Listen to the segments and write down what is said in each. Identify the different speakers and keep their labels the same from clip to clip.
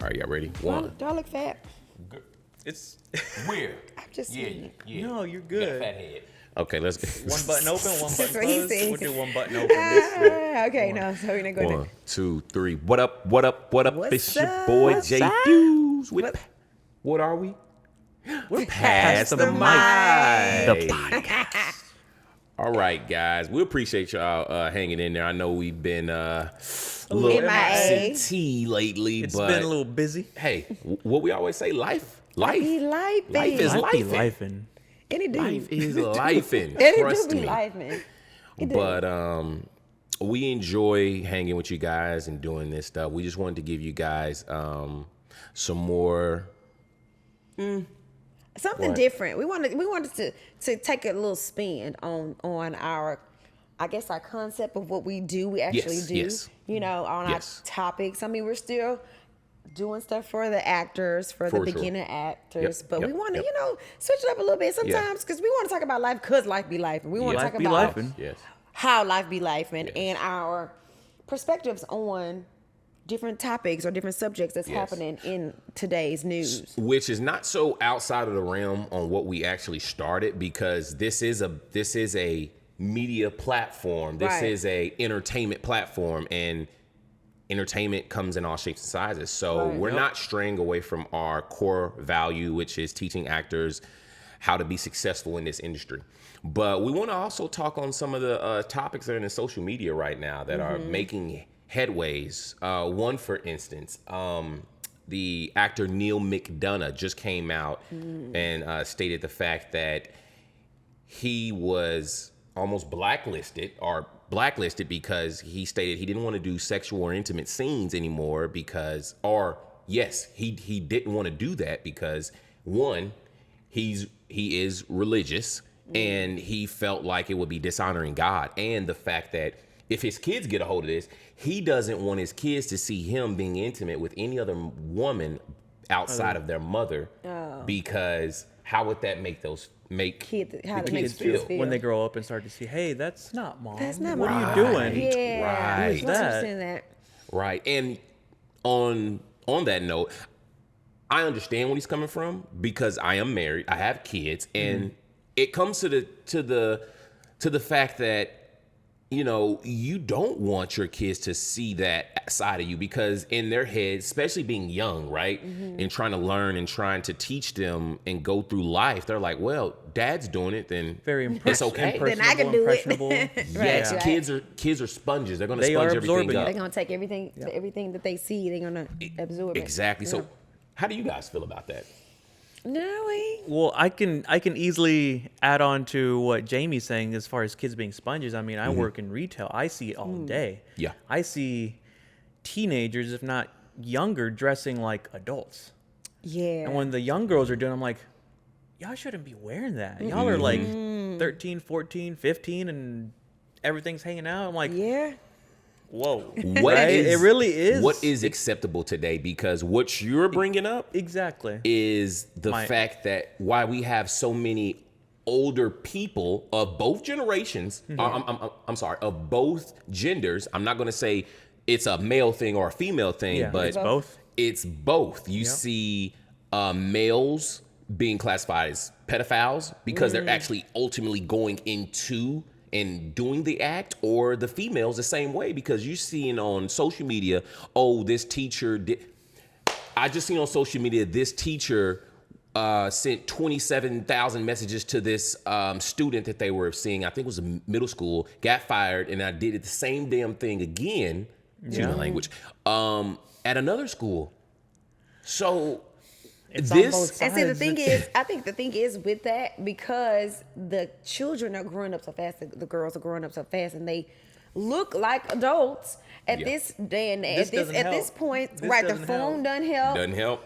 Speaker 1: All right, y'all ready? One.
Speaker 2: Do I look fat?
Speaker 3: It's
Speaker 1: Where?
Speaker 2: I'm just saying.
Speaker 1: Yeah.
Speaker 3: no, you're
Speaker 1: You got a
Speaker 3: good.
Speaker 1: fat head. Okay, let's go.
Speaker 3: One button open, one button
Speaker 2: That's what he
Speaker 3: closed.
Speaker 2: said.
Speaker 3: We'll do one button open.
Speaker 2: Okay, no, so we're not going
Speaker 1: One, 2, 3. What up? What up? What up?
Speaker 2: What's
Speaker 1: It's your
Speaker 2: up?
Speaker 1: boy
Speaker 2: What's
Speaker 1: J
Speaker 2: up?
Speaker 1: Hughes.
Speaker 2: What-
Speaker 1: What are we?
Speaker 3: We're
Speaker 1: Past
Speaker 3: past
Speaker 1: the
Speaker 3: the
Speaker 1: mic.
Speaker 3: mic.
Speaker 1: All right, guys. We appreciate y'all hanging in there. I know we've been a little
Speaker 2: MIA.
Speaker 1: absentee lately,
Speaker 3: It's
Speaker 1: but
Speaker 3: been a little busy.
Speaker 1: hey, what we always say, life.
Speaker 2: Be life,
Speaker 1: Life is
Speaker 3: Life be
Speaker 1: life.
Speaker 3: lifing.
Speaker 2: And it do.
Speaker 1: Life is lifing.
Speaker 2: And it
Speaker 1: Trust
Speaker 2: do be
Speaker 1: me.
Speaker 2: life, man. It do.
Speaker 1: But we enjoy hanging with you guys and doing this stuff. We just wanted to give you guys some more.
Speaker 2: Something
Speaker 1: What?
Speaker 2: different. We wanted to take a little spin on our, I guess, our concept of what we do. We actually
Speaker 1: Yes,
Speaker 2: do.
Speaker 1: yes.
Speaker 2: You know, on
Speaker 1: Yes.
Speaker 2: our topics. I mean, we're still doing stuff for the actors, for the
Speaker 1: For sure.
Speaker 2: beginner actors,
Speaker 1: Yep,
Speaker 2: but we
Speaker 1: yep,
Speaker 2: want to,
Speaker 1: yep.
Speaker 2: switch it up a little bit sometimes because we want to talk about life because life be life, and we want to
Speaker 3: Life
Speaker 2: talk
Speaker 3: be
Speaker 2: about
Speaker 3: lifing.
Speaker 1: Yes.
Speaker 2: how life be life and
Speaker 1: Yes.
Speaker 2: our perspectives on different topics or different subjects that's
Speaker 1: Yes.
Speaker 2: happening in today's news.
Speaker 1: Which is not so outside of the realm on what we actually started, because this is a media platform. This
Speaker 2: Right.
Speaker 1: is a entertainment platform, and entertainment comes in all shapes and sizes. So
Speaker 2: Right.
Speaker 1: we're
Speaker 3: Yep.
Speaker 1: not straying away from our core value, which is teaching actors how to be successful in this industry. But we want to also talk on some of the topics that are in the social media right now that are making headways. One, for instance, the actor Neil McDonough just came out and stated the fact that he was almost blacklisted because he stated he didn't want to do sexual or intimate scenes anymore because, or yes, he didn't want to do that because, one, he is religious and he felt like it would be dishonoring God, and the fact that if his kids get a hold of this, he doesn't want his kids to see him being intimate with any other woman outside of their mother, because how would that make the kids feel?
Speaker 3: When they grow up and start to see, hey, that's not mom.
Speaker 2: That's not
Speaker 3: what
Speaker 2: mine.
Speaker 3: are you doing?
Speaker 2: Yeah,
Speaker 1: Right.
Speaker 2: I
Speaker 3: That.
Speaker 2: understand that.
Speaker 1: Right. And on that note, I understand where he's coming from because I am married, I have kids, and it comes to the fact that, you don't want your kids to see that side of you, because in their heads, especially being young, right, and trying to learn and trying to teach them and go through life, they're like, well, dad's doing it, then
Speaker 3: Very
Speaker 1: it's okay.
Speaker 2: Then I can do it.
Speaker 3: impressionable.
Speaker 1: Yes,
Speaker 2: Right.
Speaker 1: kids are sponges. They're going to
Speaker 3: They
Speaker 1: sponge
Speaker 3: are
Speaker 1: everything
Speaker 3: absorbing
Speaker 1: up.
Speaker 2: They're gonna take everything that they see. They're gonna absorb it.
Speaker 1: Exactly.
Speaker 2: Yeah.
Speaker 1: So how do you guys feel about that?
Speaker 2: No way.
Speaker 3: Well, I can easily add on to what Jamie's saying as far as kids being sponges. I mean, I work in retail. I see it all day.
Speaker 1: Yeah.
Speaker 3: I see teenagers, if not younger, dressing like adults.
Speaker 2: Yeah.
Speaker 3: And when the young girls are doing, I'm like, y'all shouldn't be wearing that. Y'all are like 13, 14, 15, and everything's hanging out. I'm like,
Speaker 2: Yeah.
Speaker 3: whoa.
Speaker 1: What
Speaker 3: Right?
Speaker 1: is-
Speaker 3: It really is.
Speaker 1: What is acceptable today? Because what you're bringing up
Speaker 3: Exactly.
Speaker 1: is the
Speaker 3: My-
Speaker 1: fact that why we have so many older people of both generations. I'm sorry, of both genders. I'm not going to say it's a male thing or a female thing,
Speaker 3: Yeah,
Speaker 1: but
Speaker 3: it's both.
Speaker 1: It's both. You
Speaker 3: Yep.
Speaker 1: see males being classified as pedophiles because they're actually ultimately going into and doing the act, or the females the same way, because you're seeing on social media, oh, this teacher did. I just seen on social media this teacher sent 27,000 messages to this student that they were seeing. I think it was a middle school, got fired, and I did it the same damn thing again, excuse my language, at another school. So
Speaker 3: It's on both
Speaker 1: this,
Speaker 2: And see, the
Speaker 3: sides.
Speaker 2: thing is, I think the thing is with that, because the children are growing up so fast, the girls are growing up so fast, and they look like adults at
Speaker 1: Yeah.
Speaker 2: this day and
Speaker 3: This
Speaker 2: at this
Speaker 3: doesn't
Speaker 2: at this
Speaker 3: help.
Speaker 2: point,
Speaker 3: This
Speaker 2: right? The
Speaker 3: doesn't
Speaker 2: phone
Speaker 3: help.
Speaker 2: doesn't help.
Speaker 1: doesn't help.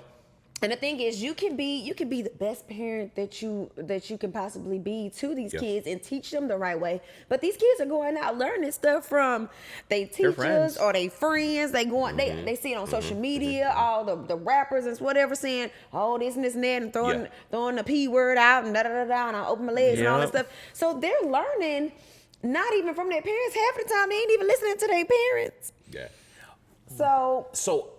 Speaker 2: And the thing is, you can be the best parent that you can possibly be to these kids and teach them the right way. But these kids are going out learning stuff from their teachers or their friends. They going they see it on social media, all the rappers and whatever saying, oh, this and this and that, and throwing the P word out and da da da da, and I open my legs and all that stuff. So they're learning not even from their parents. Half the time they ain't even listening to their parents.
Speaker 1: Yeah.
Speaker 2: So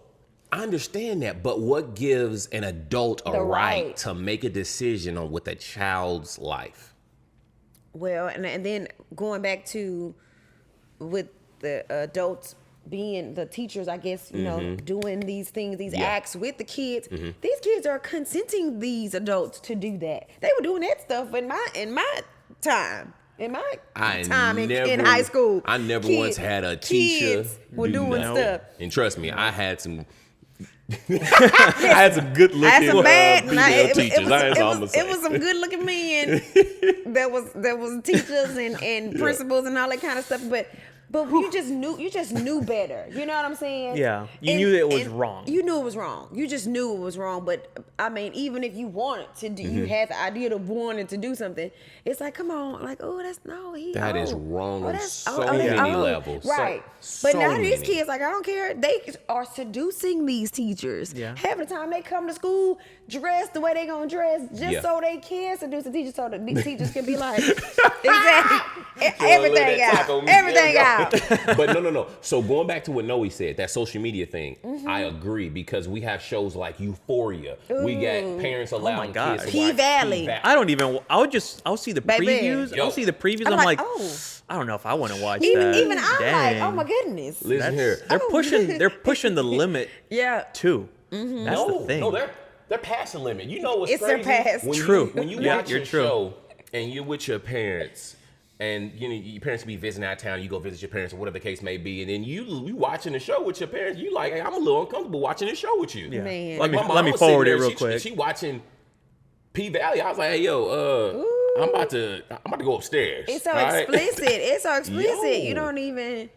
Speaker 1: I understand that, but what gives an adult a right to make a decision on with a child's life?
Speaker 2: Well, and then going back to with the adults being the teachers, I guess, you know, doing these things, these acts with the kids. These kids are consenting these adults to do that. They were doing that stuff in my time. In high school.
Speaker 1: I never once had a teacher
Speaker 2: were doing stuff.
Speaker 1: And trust me, I had some I had some good looking female teachers.
Speaker 2: It was some good looking men that was teachers and principals and all that kind of stuff. But you just knew better. You know what I'm saying?
Speaker 3: Yeah. You knew that it was wrong.
Speaker 2: You knew it was wrong. You just knew it was wrong. But I mean, even if you wanted to do, you had the idea of wanting to do something. It's like, come on, like, oh,
Speaker 1: that is wrong on so many levels.
Speaker 2: Right. But now these kids, like, I don't care. They are seducing these teachers.
Speaker 3: Yeah.
Speaker 2: Half the time they come to school dressed the way they gonna dress just so they can seduce the teachers, so the teachers can be like, exactly, everything out.
Speaker 1: But no. So going back to what Noe said, that social media thing, I agree, because we have shows like Euphoria. We got parents allowing kids to watch
Speaker 2: P-Valley.
Speaker 3: I'll see the previews. I'll see the previews. I'm like, I don't know if I want to watch that.
Speaker 2: Even I'm like, oh my goodness.
Speaker 1: Listen here.
Speaker 3: They're pushing the limit. Too. That's the thing.
Speaker 1: No, they're past the limit. You know what's
Speaker 2: it's
Speaker 1: crazy?
Speaker 2: Their past.
Speaker 1: When you watch a show and you're with your parents, and you know your parents be visiting out of town, you go visit your parents or whatever the case may be, and then you watching the show with your parents, you like, hey, I'm a little uncomfortable watching this show with you.
Speaker 3: Yeah.
Speaker 2: Man.
Speaker 1: Like
Speaker 3: let me forward it real quick.
Speaker 1: She watching P-Valley. I was like, hey, yo, I'm about to go upstairs.
Speaker 2: It's so explicit. It's so explicit. You don't even.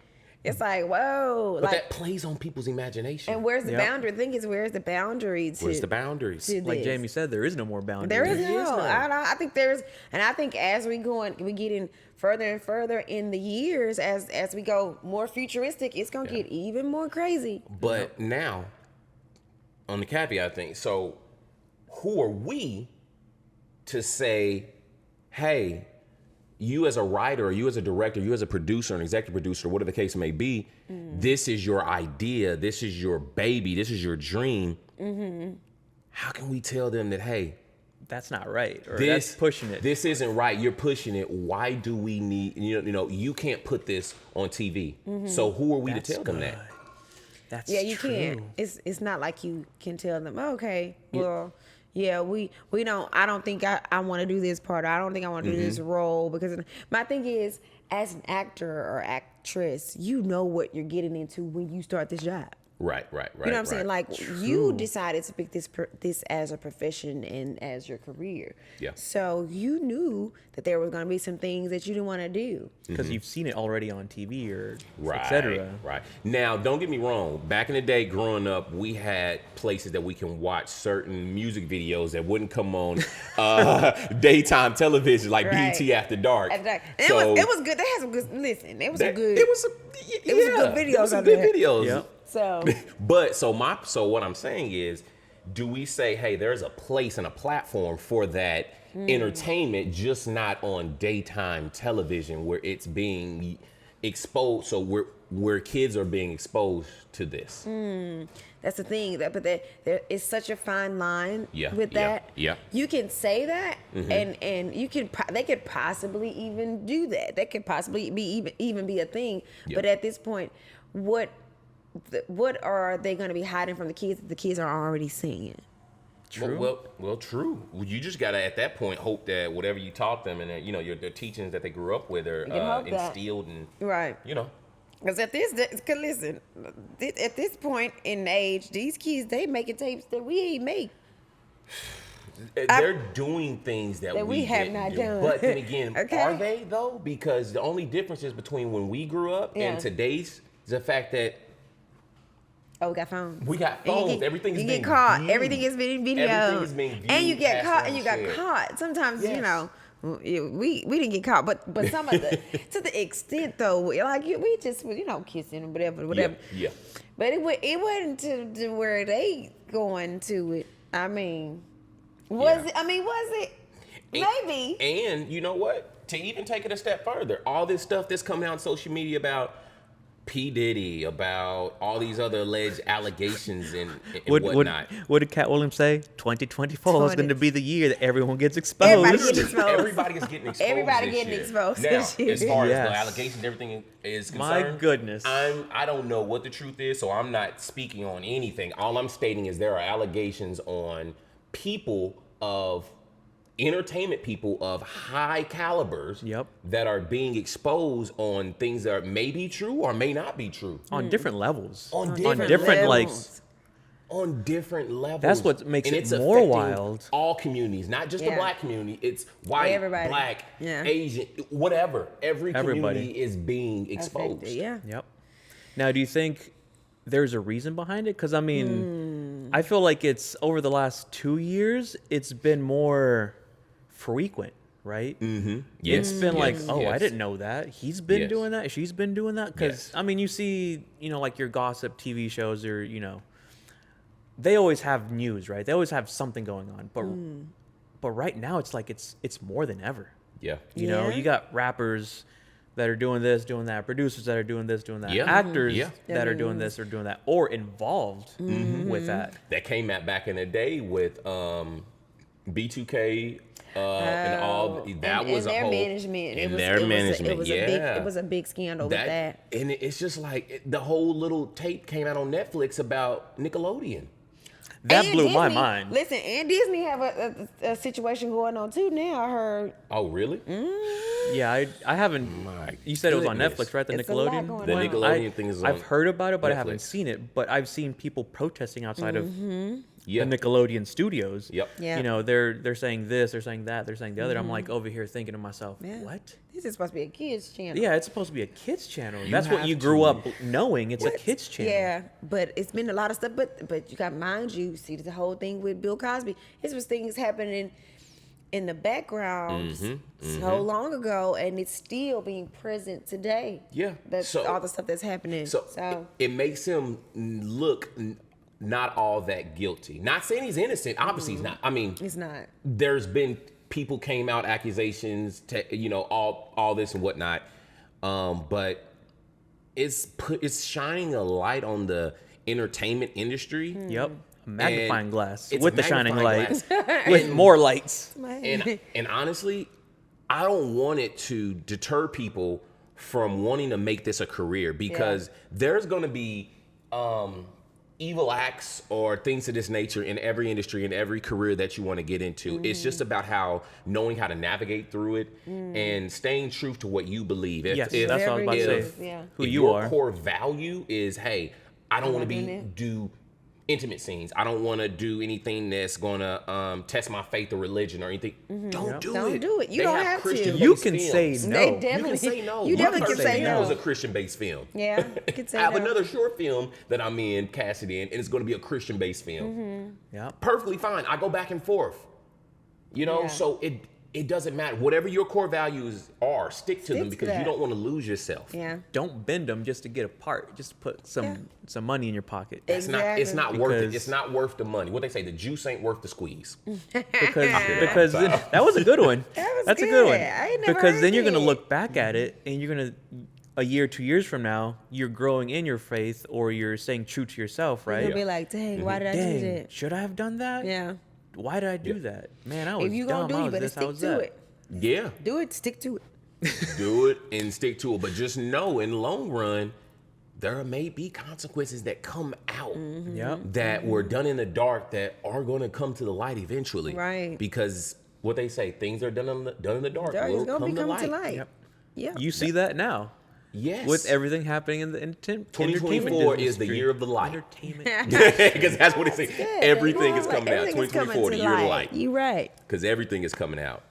Speaker 2: It's like, whoa.
Speaker 1: But that plays on people's imagination.
Speaker 2: And where's the boundary? The thing is, where's the boundary to
Speaker 1: Where's the boundaries?
Speaker 3: Like Jamie said, there is no more boundary.
Speaker 2: There is no. I think there's, and I think as we getting further and further in the years, as we go more futuristic, it's gonna get even more crazy.
Speaker 1: But now, on the caveat thing, so who are we to say, hey, you as a writer, or you as a director, you as a producer, an executive producer, whatever the case may be, this is your idea, this is your baby, this is your dream. How can we tell them that, hey,
Speaker 3: that's not right, or that's pushing it?
Speaker 1: This isn't right. You're pushing it. Why do we need? You know, you can't put this on TV. So who are we to tell them that?
Speaker 3: That's
Speaker 2: you
Speaker 3: true.
Speaker 2: can't. It's not like you can tell them, okay, well. Yeah, we don't. I don't think I want to do this part. I don't think I want to do this role, because my thing is, as an actor or actress, you know what you're getting into when you start this job.
Speaker 1: Right.
Speaker 2: You know what I'm saying? Like, you decided to pick this as a profession and as your career.
Speaker 1: Yeah.
Speaker 2: So you knew that there was going to be some things that you didn't want to do.
Speaker 3: Because you've seen it already on TV or
Speaker 1: et
Speaker 3: cetera.
Speaker 1: Right. Now, don't get me wrong. Back in the day, growing up, we had places that we can watch certain music videos that wouldn't come on daytime television, like BET After Dark.
Speaker 2: It was good. They had some good. Listen, it was some good.
Speaker 1: It was some good videos. It was some good videos.
Speaker 3: Yep.
Speaker 2: So,
Speaker 1: so what I'm saying is, do we say, hey, there's a place and a platform for that entertainment, just not on daytime television where it's being exposed, so where kids are being exposed to this?
Speaker 2: that's the thing. But there is such a fine line with that.
Speaker 1: Yeah.
Speaker 2: You can say that, and you can. They could possibly even do that. That could possibly be even be a thing.
Speaker 1: Yeah.
Speaker 2: But at this point, what are they going to be hiding from the kids that the kids are already seeing?
Speaker 3: True.
Speaker 1: Well, true. You just gotta at that point hope that whatever you taught them and their teachings that they grew up with are instilled and
Speaker 2: Because at this point in age, these kids, they making tapes that we ain't make.
Speaker 1: They're doing things that we
Speaker 2: have not done.
Speaker 1: But then again, are they though? Because the only difference is between when we grew up and today's the fact that
Speaker 2: Oh, we got phones.
Speaker 1: We got phones. Everything is
Speaker 2: you
Speaker 1: being
Speaker 2: get caught.
Speaker 1: viewed.
Speaker 2: Everything is being videoed.
Speaker 1: Everything is being viewed,
Speaker 2: and you get
Speaker 1: passed
Speaker 2: caught,
Speaker 1: around,
Speaker 2: and you got
Speaker 1: shared.
Speaker 2: caught. Sometimes, you
Speaker 1: Yes.
Speaker 2: know, we didn't get caught, but some of the to the extent though, like we just kissing and whatever.
Speaker 1: Yeah.
Speaker 2: But it wasn't to where they going to it. I mean, was
Speaker 1: Yeah.
Speaker 2: it? I mean, was it? Maybe.
Speaker 1: And you know what? To even take it a step further, all this stuff that's coming out on social media about P. Diddy, about all these other alleged allegations and whatnot.
Speaker 3: What did Cat Williams say? 2024 is going to be the year that everyone gets exposed.
Speaker 2: Everybody getting exposed.
Speaker 1: Everybody is getting exposed.
Speaker 2: Everybody
Speaker 1: this
Speaker 2: getting
Speaker 1: year.
Speaker 2: exposed
Speaker 1: Now,
Speaker 2: this year.
Speaker 1: as far as
Speaker 3: Yes.
Speaker 1: the allegations, everything is
Speaker 3: My
Speaker 1: concerned.
Speaker 3: goodness.
Speaker 1: I don't know what the truth is, so I'm not speaking on anything. All I'm stating is there are allegations on people of entertainment people of high calibers
Speaker 3: Yep.
Speaker 1: that are being exposed on things that may be true or may not be true.
Speaker 3: On different levels.
Speaker 1: On
Speaker 3: On
Speaker 1: different
Speaker 3: different like
Speaker 2: levels.
Speaker 1: On different levels.
Speaker 3: That's what makes
Speaker 1: and
Speaker 3: it
Speaker 1: it's
Speaker 3: more
Speaker 1: affecting
Speaker 3: wild.
Speaker 1: all communities, not just the
Speaker 2: Yeah.
Speaker 1: black community. It's white,
Speaker 2: Everybody.
Speaker 1: black,
Speaker 2: Yeah.
Speaker 1: Asian, whatever. Every
Speaker 3: Everybody.
Speaker 1: community is being exposed.
Speaker 2: Affected, yeah.
Speaker 3: Yep. Now, do you think there's a reason behind it? Because I mean, I feel like it's over the last 2 years, it's been more frequent, right?
Speaker 1: Mm-hmm. Yes.
Speaker 3: It's been like,
Speaker 1: yes,
Speaker 3: oh, I
Speaker 1: yes.
Speaker 3: didn't know that. He's been
Speaker 1: Yes.
Speaker 3: doing that. She's been doing that. Because
Speaker 1: Yes.
Speaker 3: I mean, you see, like your gossip TV shows, or they always have news, right? They always have something going on. But right now, it's like it's more than ever.
Speaker 1: Yeah.
Speaker 3: You know,
Speaker 2: Yeah.
Speaker 3: you got rappers that are doing this, doing that, producers that are doing this, doing that,
Speaker 1: Yeah.
Speaker 3: actors
Speaker 1: Yeah.
Speaker 3: that are doing this or doing that, or involved with that.
Speaker 1: That came out back in the day with B2K and all. That
Speaker 2: and
Speaker 1: was a
Speaker 2: their
Speaker 1: whole
Speaker 2: management.
Speaker 1: And
Speaker 2: It was,
Speaker 1: their
Speaker 2: it was a-
Speaker 1: management.
Speaker 2: it was
Speaker 1: yeah.
Speaker 2: a big. It was a big scandal with that.
Speaker 1: And it's just like the whole little tape came out on Netflix about Nickelodeon.
Speaker 3: That
Speaker 2: And
Speaker 3: blew my
Speaker 2: Disney-
Speaker 3: mind.
Speaker 2: Listen, and Disney have a situation going on too now. I heard.
Speaker 1: Oh, really?
Speaker 3: Yeah, I haven't.
Speaker 1: My
Speaker 3: You said it was on
Speaker 1: goodness.
Speaker 3: Netflix, right? The
Speaker 2: It's a lot
Speaker 3: Nickelodeon.
Speaker 2: going
Speaker 1: The
Speaker 2: on.
Speaker 1: Nickelodeon thing is on
Speaker 3: I've heard about it, but I haven't
Speaker 1: Netflix.
Speaker 3: seen it. But I've seen people protesting outside of
Speaker 1: Yeah.
Speaker 3: the Nickelodeon studios.
Speaker 1: Yep.
Speaker 2: Yeah.
Speaker 3: They're saying this, they're saying that, they're saying the other. I'm like over here thinking to myself,
Speaker 2: Yeah.
Speaker 3: what?
Speaker 2: This is supposed to be a kids channel.
Speaker 3: Yeah, it's supposed to be a kids channel. That's what
Speaker 1: have
Speaker 3: you grew
Speaker 1: to-
Speaker 3: up knowing. It's a kids channel.
Speaker 2: Yeah, but it's been a lot of stuff. But you got to mind you, see the whole thing with Bill Cosby. This was things happening in the background so long ago, and it's still being present today.
Speaker 1: Yeah.
Speaker 2: That's
Speaker 1: So-
Speaker 2: all the stuff that's happening.
Speaker 1: So it makes him look not all that guilty. Not saying he's innocent. Obviously, he's not. I mean,
Speaker 2: it's not.
Speaker 1: there's been people came out accusations, all this and whatnot. But it's shining a light on the entertainment industry.
Speaker 3: Yep. A magnifying
Speaker 1: And
Speaker 3: glass
Speaker 1: it's
Speaker 3: with
Speaker 1: a
Speaker 3: the shining
Speaker 1: magnifying
Speaker 3: lights.
Speaker 1: glass.
Speaker 3: With more lights.
Speaker 1: And honestly, I don't want it to deter people from wanting to make this a career, because there's going to be evil acts or things of this nature in every industry, in every career that you want to get into. It's just about knowing how to navigate through it and staying true to what you believe.
Speaker 3: Yes, that's what I was about to
Speaker 2: Very
Speaker 3: say.
Speaker 2: good, yeah.
Speaker 3: Who
Speaker 1: if
Speaker 3: you
Speaker 1: your
Speaker 3: are.
Speaker 1: core value is, hey, I don't want to
Speaker 2: doing it.
Speaker 1: do intimate scenes. I don't want to do anything that's going to test my faith or religion or anything. Don't do
Speaker 2: Don't
Speaker 1: it.
Speaker 2: do it. You
Speaker 1: They
Speaker 2: don't
Speaker 1: have
Speaker 2: have to.
Speaker 1: Christian-based
Speaker 3: You can
Speaker 1: films.
Speaker 3: say
Speaker 2: They
Speaker 3: no.
Speaker 1: You
Speaker 2: definitely
Speaker 1: can say no.
Speaker 2: You
Speaker 1: My
Speaker 2: definitely can
Speaker 1: first
Speaker 2: say
Speaker 1: film was
Speaker 2: no.
Speaker 1: a Christian-based film.
Speaker 2: Yeah, you can say
Speaker 1: I have
Speaker 2: no.
Speaker 1: another short film that I'm casted in, and it's going to be a Christian-based film.
Speaker 3: Yeah.
Speaker 1: Perfectly fine. I go back and forth.
Speaker 2: Yeah.
Speaker 1: So it doesn't matter. Whatever your core values are, stick to them,
Speaker 2: to
Speaker 1: because
Speaker 2: that.
Speaker 1: you don't want to lose yourself.
Speaker 2: Yeah.
Speaker 3: Don't bend them just to get a part. Just to put some money in your pocket.
Speaker 1: It's not worth it.
Speaker 3: Because-
Speaker 1: It's not worth the money. What they say, the juice ain't worth the squeeze.
Speaker 3: Because that was a good one.
Speaker 2: was
Speaker 3: That's a
Speaker 2: good.
Speaker 3: good one.
Speaker 2: I ain't never
Speaker 3: Because
Speaker 2: heard
Speaker 3: then you're gonna
Speaker 2: it.
Speaker 3: look back at it and you're gonna a year, 2 years from now, you're growing in your faith or you're staying true to yourself, right?
Speaker 2: You'll be like, dang, why did I do
Speaker 3: Dang,
Speaker 2: that?
Speaker 3: should I have done that?
Speaker 2: Yeah.
Speaker 3: Why did I do that? Man, I was
Speaker 2: If you
Speaker 3: dumb.
Speaker 2: gonna do,
Speaker 3: I
Speaker 2: you
Speaker 3: was
Speaker 2: better
Speaker 3: this, I
Speaker 2: stick
Speaker 3: was
Speaker 2: to
Speaker 3: that.
Speaker 2: it.
Speaker 1: Yeah.
Speaker 2: Do it. Stick to it.
Speaker 1: Do it and stick to it. But just know, in the long run, there may be consequences that come out
Speaker 3: Yep.
Speaker 1: that were done in the dark that are going to come to the light eventually.
Speaker 2: Right.
Speaker 1: Because what they say, things are done in the dark
Speaker 2: It's
Speaker 1: will
Speaker 2: gonna
Speaker 1: come
Speaker 2: be
Speaker 1: to
Speaker 2: coming to
Speaker 1: light.
Speaker 2: light.
Speaker 3: Yep.
Speaker 2: Yeah.
Speaker 3: You see that now
Speaker 1: Yes.
Speaker 3: with everything happening in the entertainment
Speaker 1: 2024 is the
Speaker 3: industry.
Speaker 1: year of the light.
Speaker 3: Entertainment.
Speaker 1: Because that's what it says. Everything is coming out.
Speaker 2: Everything is
Speaker 1: 2024, the
Speaker 2: coming
Speaker 1: year
Speaker 2: to
Speaker 1: of the light.
Speaker 2: You right.
Speaker 1: Because everything is coming out.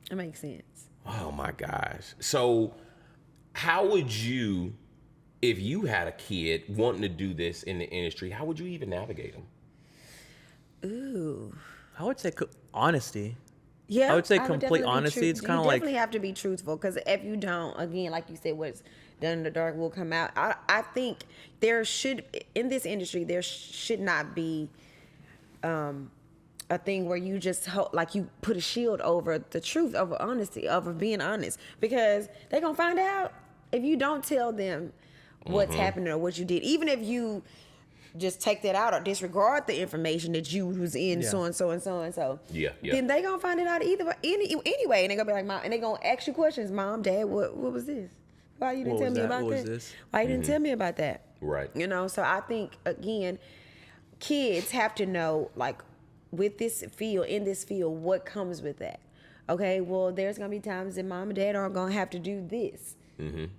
Speaker 2: That makes sense.
Speaker 1: Oh my gosh. So how would you if you had a kid wanting to do this in the industry, how would you even navigate them?
Speaker 2: Ooh.
Speaker 3: I would say honesty.
Speaker 2: Yeah,
Speaker 3: I would say
Speaker 2: would
Speaker 3: complete
Speaker 2: definitely be
Speaker 3: honesty. It's kind of
Speaker 2: you
Speaker 3: like,
Speaker 2: definitely have to be truthful, because if you don't, again, like you said, what's done in the dark will come out. I think there should, in this industry, there should not be a thing where you just like you put a shield over the truth, over honesty, over being honest, because they're gonna find out if you don't tell them what's happening or what you did. Even if you just take that out or disregard the information that you was in so and so and so and so.
Speaker 1: Yeah.
Speaker 2: Then they gonna find it out anyway, and they gonna be like, Mom, and they gonna ask you questions. Mom, Dad, what was this? Why you didn't tell me about that? Why you didn't tell me about that?
Speaker 1: Right.
Speaker 2: You know, so I think, again, kids have to know, like, with this field, in this field, what comes with that. Okay, well, there's gonna be times that Mom and Dad are gonna have to do this. And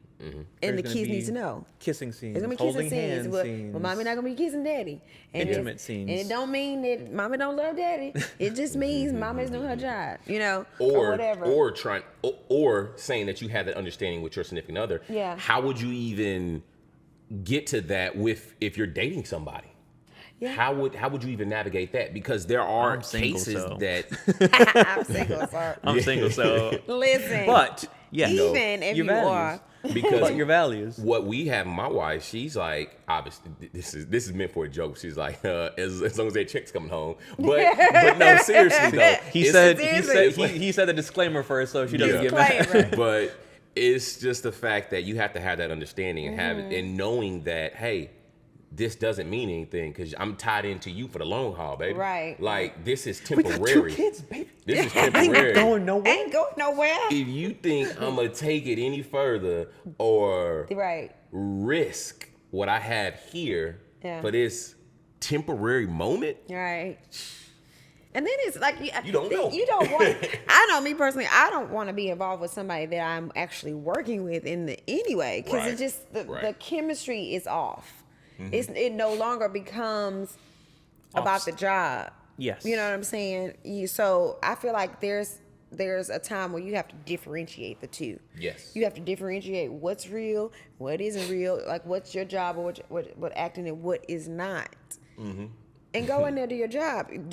Speaker 3: there's
Speaker 2: the
Speaker 3: gonna
Speaker 2: kids need
Speaker 3: be
Speaker 2: to know.
Speaker 3: kissing scenes,
Speaker 2: There's gonna be
Speaker 3: holding
Speaker 2: kissing
Speaker 3: hand
Speaker 2: scenes. Well,
Speaker 3: scenes.
Speaker 2: Mommy not gonna be kissing Daddy. And
Speaker 3: Intimate scenes.
Speaker 2: And it don't mean that Mommy don't love Daddy. It just means Mama's doing her job, you know, or whatever.
Speaker 1: Or saying that you had that understanding with your significant other.
Speaker 2: Yeah.
Speaker 1: How would you even get to that if you're dating somebody?
Speaker 2: Yeah.
Speaker 1: How would you even navigate that? Because there are
Speaker 3: I'm single,
Speaker 1: cases
Speaker 3: so.
Speaker 1: that
Speaker 2: I'm single, sorry.
Speaker 3: I'm single, so.
Speaker 2: Listen.
Speaker 3: But yeah,
Speaker 2: even if
Speaker 3: your
Speaker 2: you
Speaker 3: values.
Speaker 2: are.
Speaker 1: because
Speaker 3: But your values.
Speaker 1: what we have, my wife, she's like, obviously this is meant for a joke. She's like, as long as that chick's coming home. But no, seriously though.
Speaker 3: He said the disclaimer first, so she doesn't get mad.
Speaker 2: Disclaimer.
Speaker 1: But it's just the fact that you have to have that understanding and have it, and knowing that, hey, this doesn't mean anything because I'm tied into you for the long haul, baby.
Speaker 2: Right.
Speaker 1: Like, this is
Speaker 3: We
Speaker 1: temporary.
Speaker 3: got 2 kids, baby.
Speaker 1: This is temporary.
Speaker 3: Ain't going nowhere.
Speaker 2: Ain't going nowhere.
Speaker 1: If you think I'm gonna take it any further or
Speaker 2: Right.
Speaker 1: risk what I have here
Speaker 2: Yeah.
Speaker 1: for this temporary moment,
Speaker 2: Right. And then it's like
Speaker 1: You don't know.
Speaker 2: You don't want. I know me personally. I don't want to be involved with somebody that I'm actually working with anyway, because
Speaker 1: Right.
Speaker 2: it just the
Speaker 1: Right.
Speaker 2: chemistry is off. It no longer becomes about the job.
Speaker 3: Yes.
Speaker 2: You know what I'm saying? So I feel like there's a time where you have to differentiate the two.
Speaker 1: Yes.
Speaker 2: You have to differentiate what's real, what isn't real, like what's your job or what acting and what is not. And go in there, do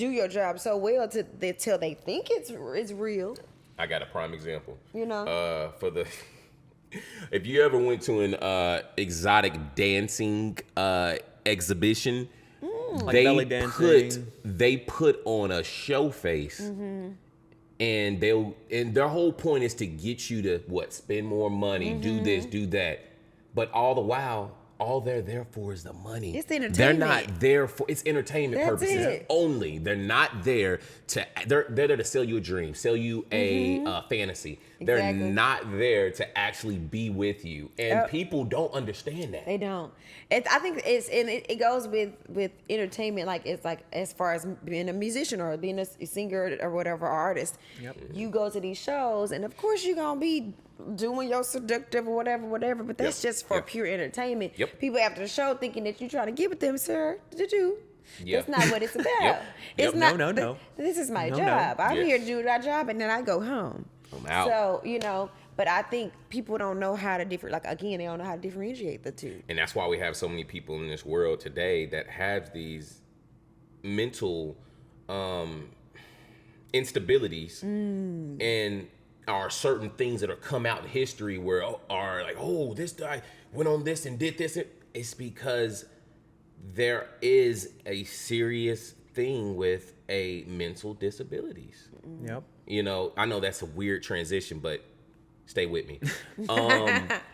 Speaker 2: your job so well till they think it's real.
Speaker 1: I got a prime example.
Speaker 2: You know?
Speaker 1: If you ever went to an exotic dancing exhibition,
Speaker 3: Like belly dancing.
Speaker 1: they put on a show face, and their whole point is to get you to spend more money, do this, do that, but all the while, all they're there for is the money.
Speaker 2: It's entertainment.
Speaker 1: They're not there for it's entertainment
Speaker 2: That's
Speaker 1: purposes
Speaker 2: it.
Speaker 1: only. They're not there to. They're there to sell you a dream, sell you a fantasy. They're
Speaker 2: Exactly.
Speaker 1: not there to actually be with you, and people don't understand that.
Speaker 2: They don't. I think it goes with entertainment. Like it's like as far as being a musician or being a singer or whatever, artist.
Speaker 3: Yep.
Speaker 2: You go to these shows, and of course you're gonna be doing your seductive or whatever. But that's just for pure entertainment.
Speaker 1: Yep.
Speaker 2: People after the show thinking that you're trying to get with them, sir. Did you?
Speaker 1: Yep.
Speaker 2: That's not what it's about.
Speaker 1: Yep.
Speaker 2: It's
Speaker 1: Yep.
Speaker 2: not.
Speaker 3: No.
Speaker 2: This is my
Speaker 3: No.
Speaker 2: job. I'm
Speaker 1: Yes.
Speaker 2: here to do my job, and then I go home.
Speaker 1: I'm out.
Speaker 2: So but I think people don't know how to they don't know how to differentiate the two.
Speaker 1: And that's why we have so many people in this world today that have these mental instabilities and are certain things that are come out in history where are like, oh, this guy went on this and did this. It's because there is a serious thing with a mental disabilities.
Speaker 3: Yep.
Speaker 1: I know that's a weird transition, but stay with me.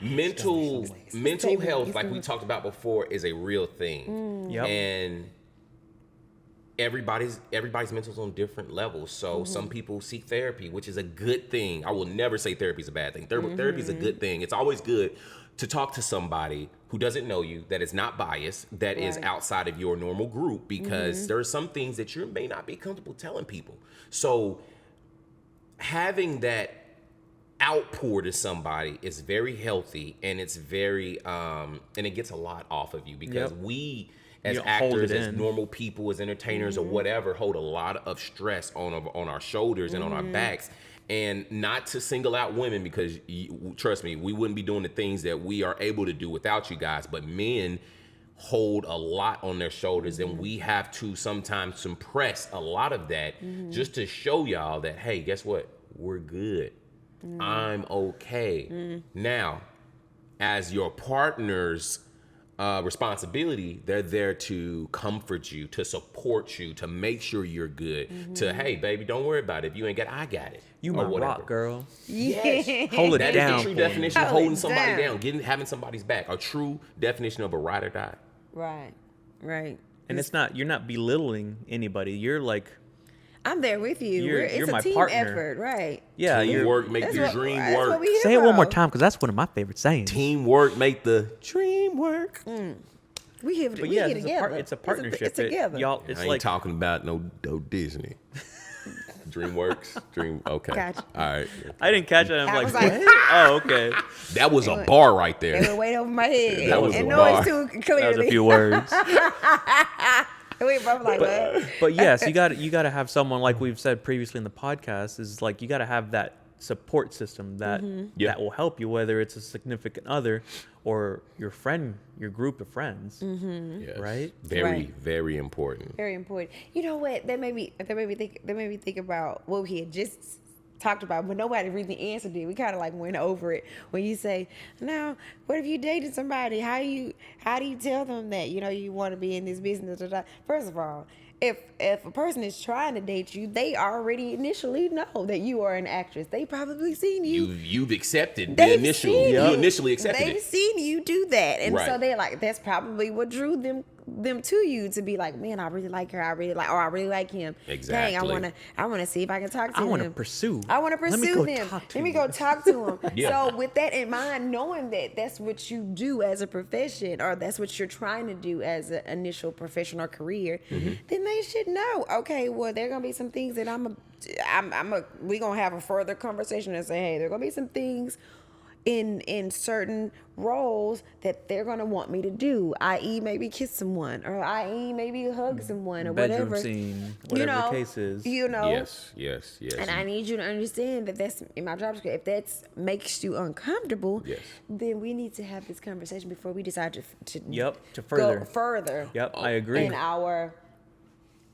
Speaker 1: Mental health, like we talked about before, is a real thing.
Speaker 3: Yep.
Speaker 1: And everybody's mental's on different levels. So some people seek therapy, which is a good thing. I will never say therapy is a bad thing. Therapy is a good thing. It's always good to talk to somebody who doesn't know you, that is not biased, that is outside of your normal group, because there are some things that you may not be comfortable telling people. So having that outpour to somebody is very healthy, and it's very and it gets a lot off of you, because we as
Speaker 3: You hold
Speaker 1: actors,
Speaker 3: it
Speaker 1: as
Speaker 3: in.
Speaker 1: normal people, as entertainers or whatever, hold a lot of stress on our shoulders and on our backs, And not to single out women, because trust me, we wouldn't be doing the things that we are able to do without you guys. But men hold a lot on their shoulders, and we have to sometimes suppress a lot of that just to show y'all that, hey, guess what? We're good. I'm okay. Now, as your partner's responsibility, they're there to comfort you, to support you, to make sure you're good, to, hey, baby, don't worry about it. If you ain't got it, I got it.
Speaker 3: You my rock, girl.
Speaker 1: Yes.
Speaker 3: Hold it
Speaker 1: That
Speaker 3: down.
Speaker 1: is the true definition of holding somebody
Speaker 2: down.
Speaker 1: having somebody's back. A true definition of a ride or die.
Speaker 2: Right.
Speaker 3: And it's not, you're not belittling anybody. You're like,
Speaker 2: I'm there with you. It's
Speaker 3: you're
Speaker 2: a
Speaker 3: my
Speaker 2: team
Speaker 3: partner.
Speaker 2: effort, right?
Speaker 3: yeah, you're.
Speaker 1: Teamwork make
Speaker 2: That's
Speaker 1: the
Speaker 2: what-
Speaker 1: dream
Speaker 2: that's what
Speaker 1: work.
Speaker 2: we here
Speaker 3: Say it one more
Speaker 2: for.
Speaker 3: time, because that's one of my favorite sayings.
Speaker 1: Teamwork make the dream work.
Speaker 2: We here,
Speaker 3: But
Speaker 2: we
Speaker 3: yeah,
Speaker 2: here together.
Speaker 3: it's a partnership.
Speaker 2: It's together.
Speaker 3: Y'all,
Speaker 1: I
Speaker 3: it's
Speaker 1: ain't
Speaker 3: like
Speaker 1: talking about no Disney. DreamWorks. Okay.
Speaker 2: Gotcha.
Speaker 1: All right.
Speaker 3: I didn't catch it. I'm
Speaker 2: I
Speaker 3: like,
Speaker 2: was
Speaker 3: what?
Speaker 2: like-
Speaker 3: Oh, okay.
Speaker 1: That was a bar right
Speaker 2: It
Speaker 1: there.
Speaker 2: went way over my head.
Speaker 1: That was
Speaker 2: and
Speaker 1: a
Speaker 2: no
Speaker 1: bar.
Speaker 2: it's too
Speaker 3: That was
Speaker 2: clearly.
Speaker 3: a few words.
Speaker 2: Wait, I'm like, what?
Speaker 3: But yes, you got to have someone, like we've said previously in the podcast, is like you got to have that support system that
Speaker 1: Yeah.
Speaker 3: that will help you, whether it's a significant other or your friend, your group of friends.
Speaker 1: Yes.
Speaker 3: Right?
Speaker 1: Very,
Speaker 2: Right.
Speaker 1: very important.
Speaker 2: Very important. You know what? That made me think about what we had just talked about, but nobody really answered it. We kind of like went over it. When you say, "Now, what if you dated somebody? How do you tell them that you want to be in this business?" First of all, if a person is trying to date you, they already initially know that you are an actress. They probably seen you.
Speaker 1: You've accepted the
Speaker 2: They've
Speaker 1: initial.
Speaker 2: seen
Speaker 1: You
Speaker 2: you.
Speaker 1: initially accepted
Speaker 2: They've
Speaker 1: it.
Speaker 2: seen you do that, and so
Speaker 1: Right.
Speaker 2: they're like, that's probably what drew them to you, to be like, man, I really like her. I really like him.
Speaker 1: Exactly.
Speaker 2: Dang, I want to see if I can talk to
Speaker 3: I
Speaker 2: him.
Speaker 3: want to pursue.
Speaker 2: I want to
Speaker 3: Let me
Speaker 2: pursue
Speaker 3: go
Speaker 2: them.
Speaker 3: talk to
Speaker 2: Let me
Speaker 3: you.
Speaker 2: go talk to him.
Speaker 1: Yeah.
Speaker 2: So with that in mind, knowing that that's what you do as a profession, or that's what you're trying to do as an initial professional career, then they should know. Okay, well, there are gonna be some things that we gonna have a further conversation and say, hey, there are gonna be some things in certain roles that they're gonna want me to do, i.e. maybe kiss someone, or i.e. maybe hug someone, or
Speaker 3: Bedroom
Speaker 2: whatever
Speaker 3: scene, whatever the case is.
Speaker 1: Yes.
Speaker 2: And I need you to understand that that's in my job description. If that makes you uncomfortable,
Speaker 1: Yes.
Speaker 2: then we need to have this conversation before we decide to
Speaker 3: to further.
Speaker 2: go further
Speaker 3: Yep, I agree.
Speaker 2: in our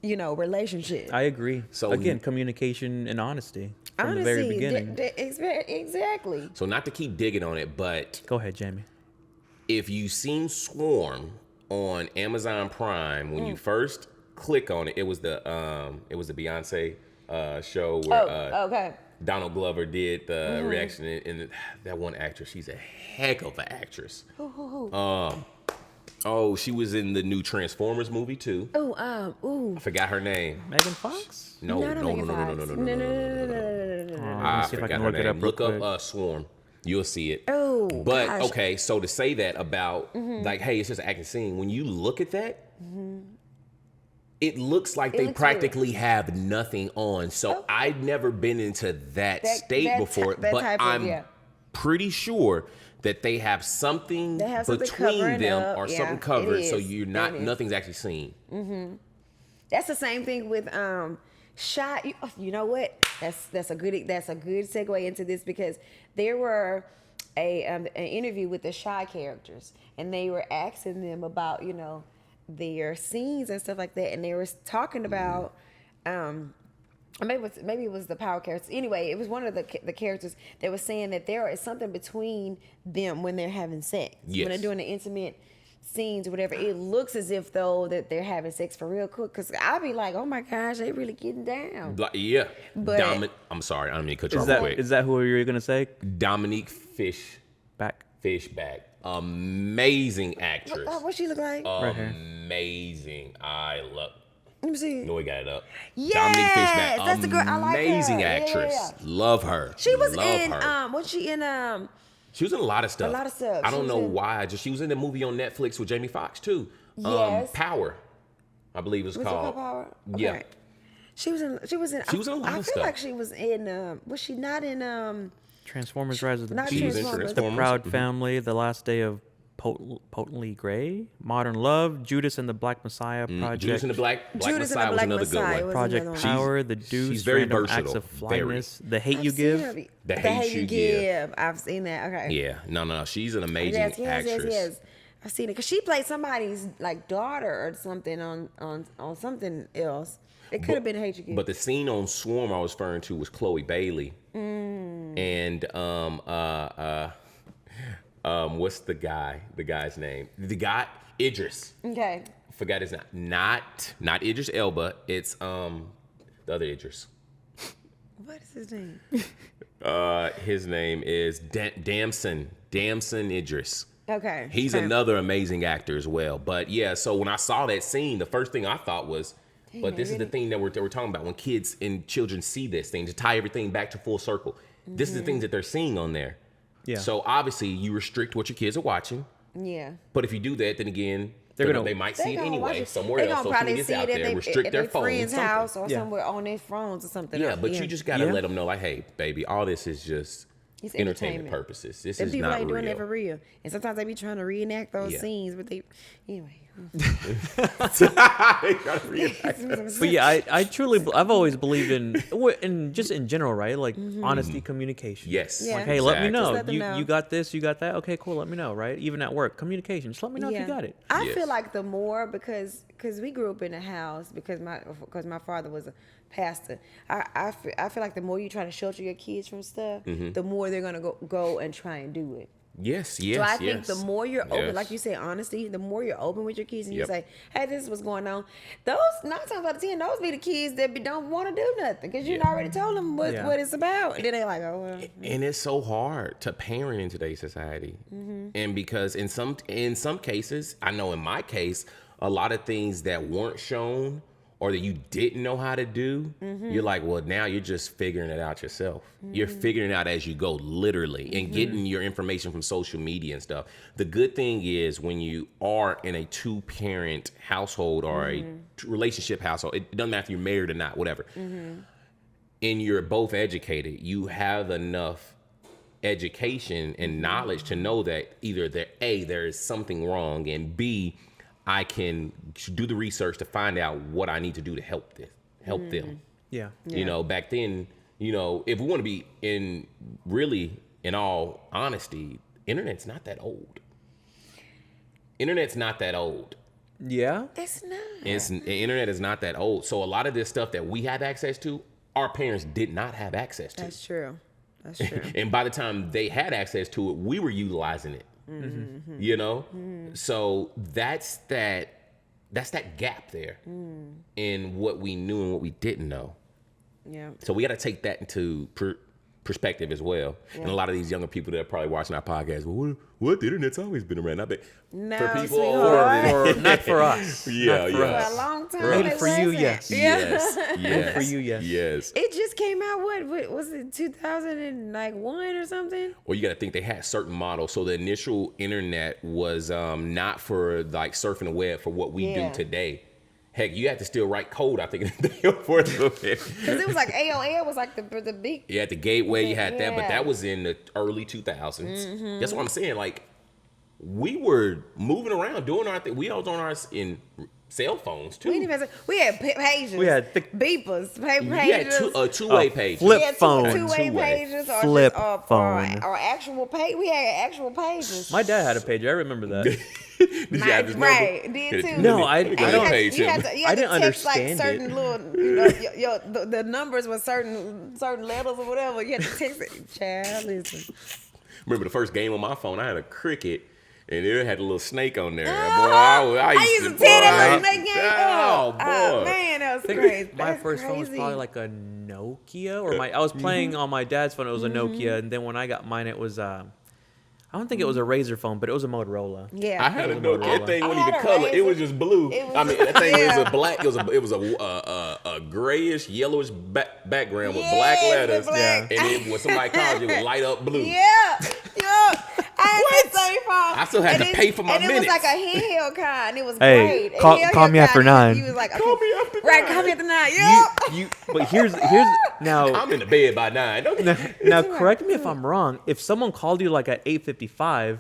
Speaker 2: relationship.
Speaker 3: I agree.
Speaker 1: So-
Speaker 3: Again, communication and honesty from the very beginning.
Speaker 2: Exactly.
Speaker 1: So not to keep digging on it, but
Speaker 3: Go ahead, Jamie.
Speaker 1: if you've seen Swarm on Amazon Prime, when you first click on it, it was the Beyonce show where
Speaker 2: Okay.
Speaker 1: Donald Glover did the reaction, and that one actress, she's a heck of an actress. She was in the new Transformers movie too. I forgot her name.
Speaker 3: Megan Fox?
Speaker 1: No.
Speaker 2: Let
Speaker 1: I
Speaker 3: see if I
Speaker 1: forgot
Speaker 3: can
Speaker 1: her
Speaker 3: look it
Speaker 1: name.
Speaker 3: up real
Speaker 1: Look
Speaker 3: quick.
Speaker 1: up Swarm. You'll see it.
Speaker 2: Oh,
Speaker 1: But
Speaker 2: gosh.
Speaker 1: okay, so to say that about like, hey, it's just an acting scene. When you look at that, it looks like they
Speaker 2: looks
Speaker 1: practically have nothing on. So I've never been into that state before,
Speaker 2: that
Speaker 1: but
Speaker 2: type of-
Speaker 1: I'm
Speaker 2: yeah.
Speaker 1: pretty sure that they have something
Speaker 2: They have something
Speaker 1: between
Speaker 2: covering
Speaker 1: them
Speaker 2: up.
Speaker 1: or
Speaker 2: Yeah,
Speaker 1: something
Speaker 2: it
Speaker 1: covered, so
Speaker 2: is.
Speaker 1: you're
Speaker 2: It
Speaker 1: not
Speaker 2: is.
Speaker 1: nothing's actually seen.
Speaker 2: That's the same thing with shy. You know what? That's a good segue into this, because there were an interview with the Shy characters, and they were asking them about their scenes and stuff like that, and they were talking about maybe it was the power characters. Anyway, it was one of the characters that was saying that there is something between them when they're having sex.
Speaker 1: Yes.
Speaker 2: When they're doing the intimate scenes or whatever, it looks as if though that they're having sex for real quick. Because I'll be like, oh my gosh, they really getting down.
Speaker 1: Yeah.
Speaker 2: But-
Speaker 1: I'm sorry, I don't mean to cut you
Speaker 3: Is
Speaker 1: off
Speaker 3: that
Speaker 1: quick.
Speaker 3: is that who you're gonna say?
Speaker 1: Dominique
Speaker 3: Back.
Speaker 1: Fishback. Amazing actress.
Speaker 2: What she look like?
Speaker 3: Right here.
Speaker 1: Amazing. I love.
Speaker 2: Let me see.
Speaker 1: No, we got it up.
Speaker 2: Yes,
Speaker 1: Dominique Fishback.
Speaker 2: that's the girl. I like her.
Speaker 1: Amazing
Speaker 2: Yeah, yeah,
Speaker 1: actress.
Speaker 2: yeah.
Speaker 1: Love her.
Speaker 2: She was
Speaker 1: Love
Speaker 2: in
Speaker 1: her.
Speaker 2: was she in
Speaker 1: She was in a lot of stuff.
Speaker 2: A lot of stuff.
Speaker 1: I
Speaker 2: She
Speaker 1: don't
Speaker 2: was
Speaker 1: know
Speaker 2: in-
Speaker 1: why. She was in the movie on Netflix with Jamie Foxx too.
Speaker 2: Yes.
Speaker 1: Power, I believe it's
Speaker 2: was it
Speaker 1: called.
Speaker 2: called Power?
Speaker 1: Yeah.
Speaker 2: Okay. She was in
Speaker 1: She was in a lot
Speaker 2: I
Speaker 1: of
Speaker 2: feel
Speaker 1: stuff.
Speaker 2: like she was in was she not in
Speaker 3: Transformers: Rise of the
Speaker 2: not
Speaker 1: She was in
Speaker 3: Beast,
Speaker 2: Transformers.
Speaker 3: The
Speaker 1: Transformers.
Speaker 3: Proud Family, The Last Day of Potently Gray, Modern Love, Judas and the Black Messiah, Project.
Speaker 1: Judas and the Black
Speaker 2: Judas and the
Speaker 1: Messiah was
Speaker 2: Black
Speaker 1: another
Speaker 2: Messiah
Speaker 1: good one.
Speaker 2: was
Speaker 3: Project
Speaker 2: another one.
Speaker 3: Power, The Deuce,
Speaker 1: she's very
Speaker 3: Random
Speaker 1: versatile.
Speaker 3: Acts of
Speaker 1: Very.
Speaker 3: Flyness, The Hate You
Speaker 2: I've
Speaker 3: Give.
Speaker 2: seen her.
Speaker 1: The Hate You Give.
Speaker 2: I've seen that. Okay.
Speaker 1: Yeah, no, she's an amazing actress.
Speaker 2: Yes. I've seen it because she played somebody's like daughter or something on something else. It could have been Hate You Give.
Speaker 1: But the scene on Swarm I was referring to was Chloe Bailey. And what's the guy's name? The guy Idris.
Speaker 2: Okay.
Speaker 1: Forgot his name. Not Idris Elba. It's the other Idris.
Speaker 2: What is his name?
Speaker 1: His name is Damson Idris.
Speaker 2: Okay.
Speaker 1: He's
Speaker 2: Okay.
Speaker 1: another amazing actor as well. But yeah, so when I saw that scene, the first thing I thought was, but this is the thing that we're talking about when kids and children see this thing, to tie everything back to full circle. This is the things that they're seeing on there.
Speaker 3: Yeah.
Speaker 1: So obviously you restrict what your kids are watching.
Speaker 2: Yeah.
Speaker 1: But if you do that, then again, they might see it
Speaker 2: gonna watch
Speaker 1: anyway
Speaker 2: it.
Speaker 1: somewhere
Speaker 2: They
Speaker 1: else.
Speaker 2: gonna
Speaker 1: Social
Speaker 2: probably
Speaker 1: media's
Speaker 2: see
Speaker 1: out
Speaker 2: it
Speaker 1: there. Restrict
Speaker 2: at
Speaker 1: their
Speaker 2: their
Speaker 1: phones.
Speaker 2: friend's house or
Speaker 3: Yeah.
Speaker 2: somewhere on their phones or something.
Speaker 1: Yeah,
Speaker 2: else.
Speaker 1: but you just gotta
Speaker 3: Yeah.
Speaker 1: let them know, like, hey, baby, all this is just
Speaker 2: It's
Speaker 1: entertainment
Speaker 2: entertainment.
Speaker 1: purposes. This
Speaker 2: Them
Speaker 1: is
Speaker 2: people
Speaker 1: not
Speaker 2: ain't doing
Speaker 1: real.
Speaker 2: it for real. And sometimes they be trying to reenact those
Speaker 1: Yeah.
Speaker 2: scenes, but they anyway.
Speaker 1: They gotta reenact.
Speaker 3: But yeah, I've always believed in just in general, right? Like honesty, communication.
Speaker 1: Yes.
Speaker 2: Yeah.
Speaker 3: Like, hey, let me
Speaker 1: Exactly.
Speaker 3: know.
Speaker 2: Just let them know.
Speaker 3: You got this, you got that. Okay, cool. Let me know, right? Even at work, communication. Just let me know if you got it.
Speaker 2: I
Speaker 1: Yes.
Speaker 2: feel like the more because we grew up in a house because my father was a pastor. I feel like the more you try to shelter your kids from stuff, the more they're gonna go and try and do it.
Speaker 1: Yes,
Speaker 2: So
Speaker 1: yes,
Speaker 2: I think
Speaker 1: yes.
Speaker 2: the more you're open,
Speaker 1: Yes.
Speaker 2: like you say, honesty, the more you're open with your kids and you
Speaker 1: Yep.
Speaker 2: say, hey, this is what's going on. Those 9 times out of 10, those be the kids that don't want to do nothing because you
Speaker 1: Yeah.
Speaker 2: already told them what it's about. And then they're like, oh, well.
Speaker 1: And it's so hard to parent in today's society. And because in some cases, I know in my case, a lot of things that weren't shown or that you didn't know how to do, you're like, well, now you're just figuring it out yourself. You're figuring it out as you go, literally, and getting your information from social media and stuff. The good thing is when you are in a 2-parent household or a relationship household, it doesn't matter if you're married or not, whatever, and you're both educated, you have enough education and knowledge to know that either there is something wrong, and B, I can do the research to find out what I need to do to help them.
Speaker 3: Yeah.
Speaker 1: You know, back then, if we want to be in all honesty, internet's not that old.
Speaker 3: Yeah.
Speaker 2: It's not.
Speaker 1: Internet is not that old. So a lot of this stuff that we have access to, our parents did not have access to.
Speaker 2: That's true. That's true.
Speaker 1: And by the time they had access to it, we were utilizing it. So that's that gap there in what we knew and what we didn't know.
Speaker 2: Yeah.
Speaker 1: So we got to take that into perspective as well. And a lot of these younger people that are probably watching our podcast, well, what? The internet's always been around. I bet
Speaker 2: No,
Speaker 1: for people,
Speaker 2: sweetheart.
Speaker 3: Not for us.
Speaker 1: Yeah,
Speaker 3: Not for
Speaker 1: yeah.
Speaker 3: us.
Speaker 2: For a long time.
Speaker 3: Maybe
Speaker 2: it
Speaker 3: for you,
Speaker 2: wasn't.
Speaker 3: yes.
Speaker 2: Yeah.
Speaker 1: yes,
Speaker 3: For you, yes.
Speaker 1: yes.
Speaker 2: It just came out, what was it, 2001 or something?
Speaker 1: Well, you got to think they had certain models. So the initial internet was not for like surfing the web for what we do
Speaker 2: Yeah.
Speaker 1: today. Heck, you had to still write code, I think, for it a little bit.
Speaker 2: Because it was like AOL was like the big.
Speaker 1: You had the gateway, you had that, but
Speaker 2: Yeah.
Speaker 1: that was in the early 2000s. That's what I'm saying. Like, we were moving around, doing our thing. We all on ours in cell phones, too.
Speaker 2: We had pages.
Speaker 3: We had
Speaker 2: beepers, pages.
Speaker 1: You had two-way pages.
Speaker 3: flip
Speaker 2: We had
Speaker 3: phone.
Speaker 2: two-way
Speaker 1: Two-way.
Speaker 2: pages or
Speaker 3: Flip
Speaker 2: just, or
Speaker 3: phone.
Speaker 2: or actual page. We had actual pages.
Speaker 3: My dad had a page. I remember that.
Speaker 1: Did you have his number?
Speaker 2: Right, did too.
Speaker 3: No, I
Speaker 1: Let me go
Speaker 3: don't-
Speaker 1: ahead and page him.
Speaker 3: I didn't
Speaker 2: text like
Speaker 3: understand
Speaker 2: certain
Speaker 3: it.
Speaker 2: little, the numbers were certain letters or whatever. You had to text it. Child, listen.
Speaker 1: Remember the first game on my phone, I had a Cricket, and it had a little snake on there. Boy,
Speaker 2: Oh, I used to tear that little snake game
Speaker 1: Oh,
Speaker 2: up.
Speaker 1: boy.
Speaker 2: Oh, man, that was crazy.
Speaker 3: My
Speaker 2: That's
Speaker 3: first phone was
Speaker 2: crazy.
Speaker 3: probably like a Nokia, or I was playing on my dad's phone. It was a Nokia, and then when I got mine, it was I don't think it was a Razor phone, but it was a Motorola.
Speaker 2: Yeah.
Speaker 1: I had a
Speaker 3: Motorola.
Speaker 1: Nokia. That thing
Speaker 2: I
Speaker 1: wasn't
Speaker 2: had
Speaker 1: even
Speaker 2: a
Speaker 1: color. It
Speaker 2: Razor.
Speaker 1: was just blue.
Speaker 2: It was-
Speaker 1: I mean, that thing
Speaker 2: yeah.
Speaker 1: was a black. It was a grayish, yellowish background with black
Speaker 2: Yes,
Speaker 1: letters,
Speaker 2: with black.
Speaker 1: and then when somebody called you, it would light up blue.
Speaker 2: Yeah. I had that same phone.
Speaker 1: I still had to pay for my
Speaker 2: and
Speaker 1: minutes.
Speaker 2: it was like a handheld kind. It was
Speaker 3: Hey,
Speaker 2: great. A
Speaker 3: call
Speaker 2: handheld
Speaker 3: me after
Speaker 2: kind.
Speaker 3: 9.
Speaker 2: You was like, okay,
Speaker 1: Call me after
Speaker 2: right,
Speaker 1: 9.
Speaker 2: call me after 9. Yeah.
Speaker 3: But here's now.
Speaker 1: I'm in the bed by 9. Don't
Speaker 3: Now, correct me if I'm wrong. If someone called you like at 8:55,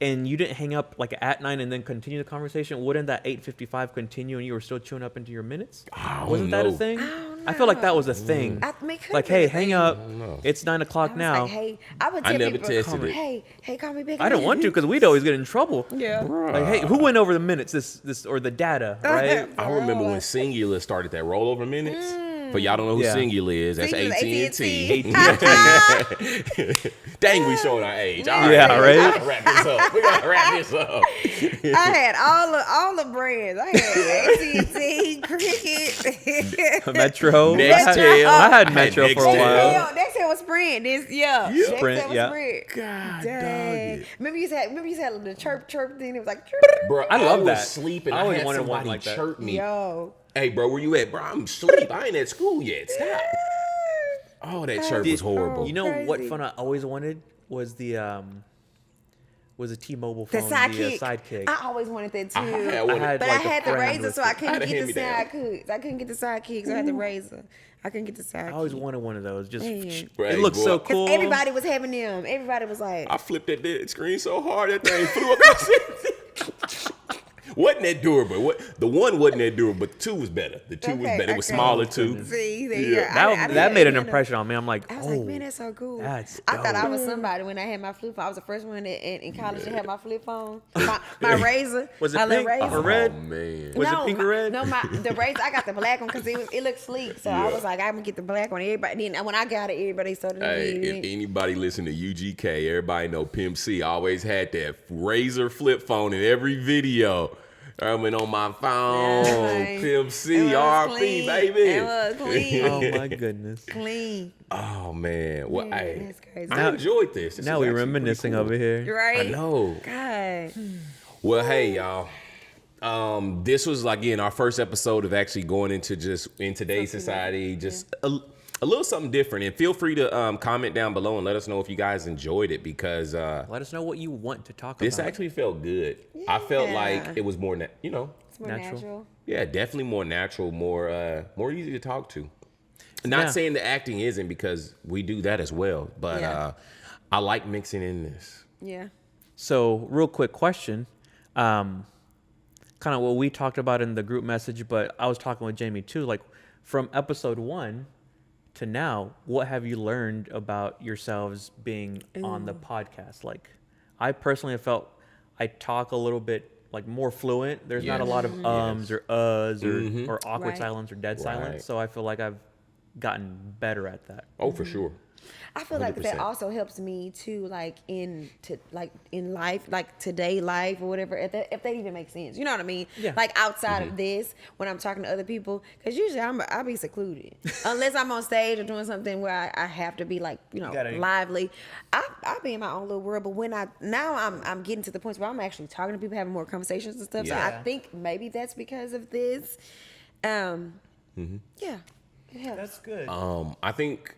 Speaker 3: and you didn't hang up like at 9 and then continue the conversation, wouldn't that 8:55 continue and you were still chewing up into your minutes? Wasn't that a thing? I feel like that was a thing. Like, hey, hang up. It's 9 o'clock now.
Speaker 2: Like, hey, I would tell
Speaker 1: never
Speaker 2: people,
Speaker 1: tested it.
Speaker 2: Hey, call me back.
Speaker 3: I don't want to because we'd always get in trouble.
Speaker 2: Yeah.
Speaker 3: Like, hey, who went over the minutes? This or the data, right?
Speaker 1: I remember when Singular started that rollover minutes. But y'all don't know who Singular is. That's AT&T. Dang, we showing our age. All right.
Speaker 3: Yeah, right?
Speaker 1: We gotta wrap this up.
Speaker 2: I had all the brands. I had AT&T, Cricket,
Speaker 3: Metro.
Speaker 1: Nextel.
Speaker 3: I had Metro for a while.
Speaker 2: Nextel was Sprint.
Speaker 3: Sprint,
Speaker 2: was
Speaker 3: yeah.
Speaker 2: Sprint.
Speaker 1: God,
Speaker 2: Dang.
Speaker 1: dog.
Speaker 2: Remember you had the chirp thing. It was like
Speaker 1: Bro,
Speaker 3: I love
Speaker 1: was
Speaker 3: that.
Speaker 1: sleeping.
Speaker 3: I
Speaker 1: I
Speaker 3: always
Speaker 1: had
Speaker 3: wanted one
Speaker 1: somebody
Speaker 3: like that.
Speaker 1: chirp me.
Speaker 2: yo.
Speaker 1: Hey, bro, where you at? Bro, I'm asleep. I ain't at school yet. Stop. Oh, that chirp was horrible.
Speaker 3: You know what
Speaker 2: Crazy.
Speaker 3: phone I always wanted was the T-Mobile phone,
Speaker 2: The sidekick.
Speaker 3: Sidekick.
Speaker 2: I always wanted that too.
Speaker 1: I had one.
Speaker 3: had
Speaker 2: But
Speaker 3: like
Speaker 2: I had
Speaker 3: a
Speaker 2: the
Speaker 3: friend
Speaker 2: razor,
Speaker 3: with
Speaker 2: so I
Speaker 3: it.
Speaker 2: couldn't
Speaker 1: had a
Speaker 2: get the
Speaker 1: hand-me-down.
Speaker 2: sidekicks. I couldn't get the sidekicks. I had the razor. I couldn't get the sidekicks.
Speaker 3: I always wanted one of those. Just
Speaker 2: Man.
Speaker 3: it looks so
Speaker 1: Boy.
Speaker 3: cool.
Speaker 2: Everybody was having them. Everybody was like,
Speaker 1: I flipped that screen so hard that thing flew across it. Wasn't that durable? The one wasn't that durable, but the two was better. The two was better. It was smaller too.
Speaker 2: see, there
Speaker 1: Yeah.
Speaker 2: you go.
Speaker 3: That made an impression on me. I'm like,
Speaker 2: I was like, man, that's so cool.
Speaker 3: that's
Speaker 2: I thought I
Speaker 3: dope.
Speaker 2: was somebody when I had my flip phone. I was the first one in college to have my flip phone. My razor.
Speaker 3: Was it
Speaker 2: my little
Speaker 3: pink
Speaker 2: razor.
Speaker 3: or red?
Speaker 1: Oh man.
Speaker 3: Was it pink or red?
Speaker 2: No, the razor. I got the black one because it looked sleek. So I was like, I'm gonna get the black one. Everybody. Then when I got it, everybody started.
Speaker 1: Hey,
Speaker 2: using
Speaker 1: if
Speaker 2: it.
Speaker 1: anybody listen to UGK, everybody know Pimp C always had that razor flip phone in every video. I went on my phone.
Speaker 2: Yeah,
Speaker 1: Pimp
Speaker 2: it
Speaker 1: C,
Speaker 2: was
Speaker 1: RP,
Speaker 2: clean.
Speaker 1: baby.
Speaker 2: It was clean.
Speaker 3: Oh my goodness.
Speaker 2: Clean.
Speaker 1: Oh man. Well,
Speaker 2: Man,
Speaker 1: hey,
Speaker 2: that's crazy.
Speaker 1: I enjoyed this.
Speaker 3: Now we're reminiscing over here.
Speaker 2: Right.
Speaker 1: I know.
Speaker 2: God.
Speaker 1: Well, hey, y'all. This was again our first episode of actually going into just in today's society, just a little something different. And feel free to comment down below and let us know if you guys enjoyed it because
Speaker 3: Let us know what you want to talk
Speaker 1: this
Speaker 3: about.
Speaker 1: actually felt good. I felt like
Speaker 2: Yeah.
Speaker 1: it was more,
Speaker 2: It's more
Speaker 3: Natural.
Speaker 2: natural.
Speaker 1: yeah, definitely more natural, more easy to talk to. Not
Speaker 3: Yeah.
Speaker 1: saying the acting isn't because we do that as well, but
Speaker 2: Yeah.
Speaker 1: I like mixing in this.
Speaker 2: Yeah.
Speaker 3: So, real quick question. Kind of what we talked about in the group message, but I was talking with Jamie too. Like, from episode 1 to now, what have you learned about yourselves being on the podcast? Like, I personally have felt I talk a little bit like more fluent. There's not a
Speaker 1: Yes.
Speaker 3: lot of ums or uhs or awkward
Speaker 2: Right.
Speaker 3: silence or dead
Speaker 1: Right.
Speaker 3: silence. So I feel like I've gotten better at that.
Speaker 1: Oh, for sure.
Speaker 2: I feel like that
Speaker 1: 100%.
Speaker 2: also helps me too, like in life, like today life or whatever. If that even makes sense, you know what I mean?
Speaker 3: Yeah.
Speaker 2: Like outside of this, when I'm talking to other people, because usually I'll be secluded unless I'm on stage or doing something where I have to be like
Speaker 3: gotta-
Speaker 2: lively. I'll be in my own little world. But when I'm getting to the point where I'm actually talking to people, having more conversations and stuff. So
Speaker 3: Yeah.
Speaker 2: I think maybe that's because of this. Yeah, it helps.
Speaker 3: good.
Speaker 1: I think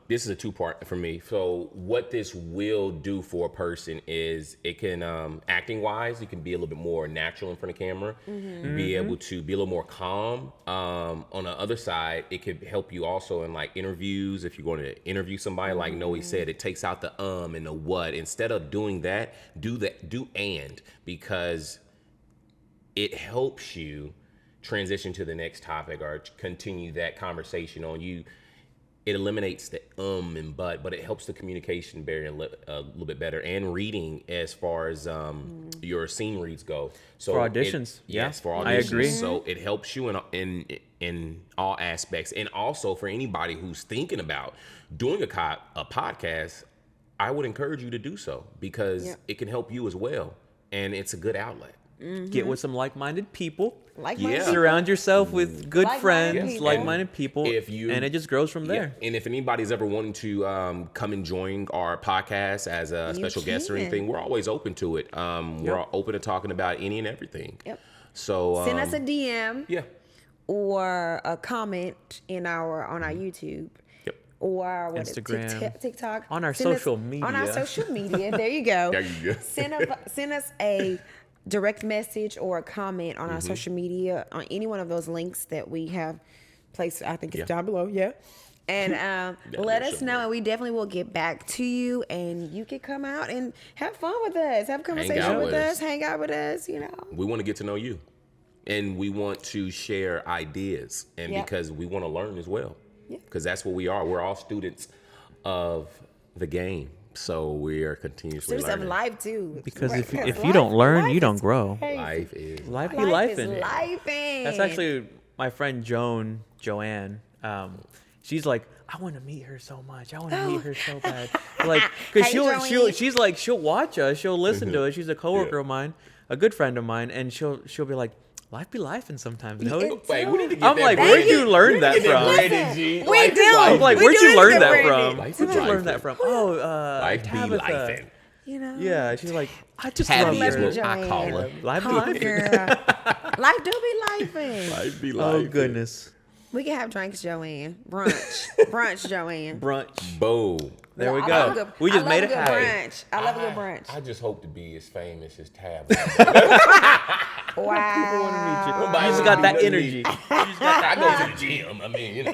Speaker 1: this is a two-part for me. So what this will do for a person is it can, acting wise, you can be a little bit more natural in front of camera, be able to be a little more calm. On the other side, it could help you also in like interviews. If you're going to interview somebody, like Noe said, it takes out the and the what. Instead of doing that, do because it helps you transition to the next topic or continue that conversation on you. It eliminates the and but it helps the communication barrier a little bit better and reading as far as your scene reads go. So
Speaker 3: For auditions,
Speaker 1: yes, for auditions.
Speaker 3: I agree.
Speaker 1: So it helps you in all aspects, and also for anybody who's thinking about doing a podcast, I would encourage you to do so because it can help you as well, and it's a good outlet.
Speaker 3: Get with some like-minded people.
Speaker 2: Like-minded
Speaker 1: Yeah.
Speaker 3: Surround yourself with good
Speaker 2: Like-minded
Speaker 3: friends,
Speaker 2: people.
Speaker 3: like-minded people, and it just grows from
Speaker 1: Yeah,
Speaker 3: there.
Speaker 1: and if anybody's ever wanting to come and join our podcast as a special guest or
Speaker 2: can.
Speaker 1: anything, we're always open to it. We're open to talking about any and everything.
Speaker 2: Yep.
Speaker 1: So
Speaker 2: Send us a DM.
Speaker 1: yeah.
Speaker 2: Or a comment on our YouTube.
Speaker 1: Yep.
Speaker 2: Or what
Speaker 3: Instagram.
Speaker 2: TikTok.
Speaker 3: On our
Speaker 2: Send us-
Speaker 3: social media.
Speaker 2: On our social media. There you go.
Speaker 1: There you go.
Speaker 2: Send us a direct message or a comment on our
Speaker 1: Mm-hmm.
Speaker 2: social media on any one of those links that we have placed. I think it's
Speaker 1: Yeah.
Speaker 2: down below. Yeah. And let us know, and we definitely will get back to you. And you can come out and have fun with us, have a conversation with us, hang out with us. You know,
Speaker 1: we want to get to know you, and we want to share ideas, and because we want to learn as well, because that's what we are. We're all students of the game, so we are continuously learning.
Speaker 2: Students of life too.
Speaker 3: Because if you don't learn, you don't grow.
Speaker 1: Life is
Speaker 3: Life
Speaker 2: is lifing.
Speaker 3: That's actually my friend Joanne. She's like, I want to meet her so much. I want to meet her so bad. Like, because she'll watch us. She'll listen to us. She's a coworker of mine, a good friend of mine, and she'll be like, life be lifing sometimes.
Speaker 1: Wait, we need to get
Speaker 3: I'm like, where'd you learn that from?
Speaker 2: We do.
Speaker 3: I'm like, where'd you learn that from?
Speaker 1: Life
Speaker 3: Where'd
Speaker 1: is
Speaker 3: you learn
Speaker 1: lifing.
Speaker 3: that from? Oh,
Speaker 1: Life be
Speaker 3: Tabitha.
Speaker 1: lifing.
Speaker 2: You know.
Speaker 3: Yeah, she's like, I just
Speaker 1: Happy
Speaker 3: love
Speaker 1: is
Speaker 3: her.
Speaker 1: what I call her.
Speaker 3: Life be
Speaker 2: Come on,
Speaker 3: lifing.
Speaker 2: girl. Life do be lifing.
Speaker 1: Life be
Speaker 3: Oh
Speaker 1: lifing.
Speaker 3: goodness.
Speaker 2: We can have drinks, Joanne. Brunch, Joanne.
Speaker 3: Brunch.
Speaker 1: Boom.
Speaker 3: There we
Speaker 2: I love a
Speaker 3: go.
Speaker 2: good-
Speaker 3: We just
Speaker 2: I
Speaker 3: made
Speaker 2: love
Speaker 3: it
Speaker 2: a good
Speaker 3: happen.
Speaker 2: brunch. I love a good brunch.
Speaker 1: I just hope to be as famous as Tab.
Speaker 2: Wow.
Speaker 3: You just got that energy.
Speaker 1: I go to the gym. I mean, you know.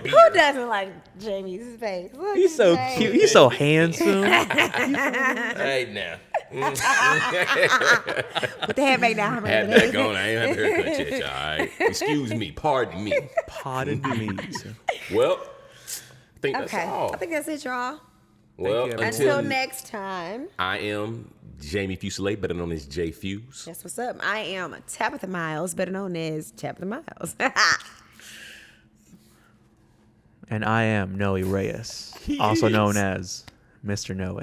Speaker 2: Who doesn't like Jamie's face? Look
Speaker 3: He's
Speaker 2: at
Speaker 3: so
Speaker 2: Jamie.
Speaker 3: cute. He's so handsome.
Speaker 1: Hey, now.
Speaker 2: Put the head back down.
Speaker 1: Had that going. I ain't have a haircut yet, y'all. All right? Excuse me. Pardon me.
Speaker 3: Potted meat.
Speaker 1: Well, I think that's
Speaker 2: Okay.
Speaker 1: all.
Speaker 2: I think that's it, y'all.
Speaker 1: Well,
Speaker 3: you,
Speaker 2: Until next time.
Speaker 1: I am Jamie Fuselier, better known as J Fuse.
Speaker 2: That's what's up. I am Tabitha Miles, better known as Tabitha Miles.
Speaker 3: And I am Noe Reyes, also known as Mr. Noe.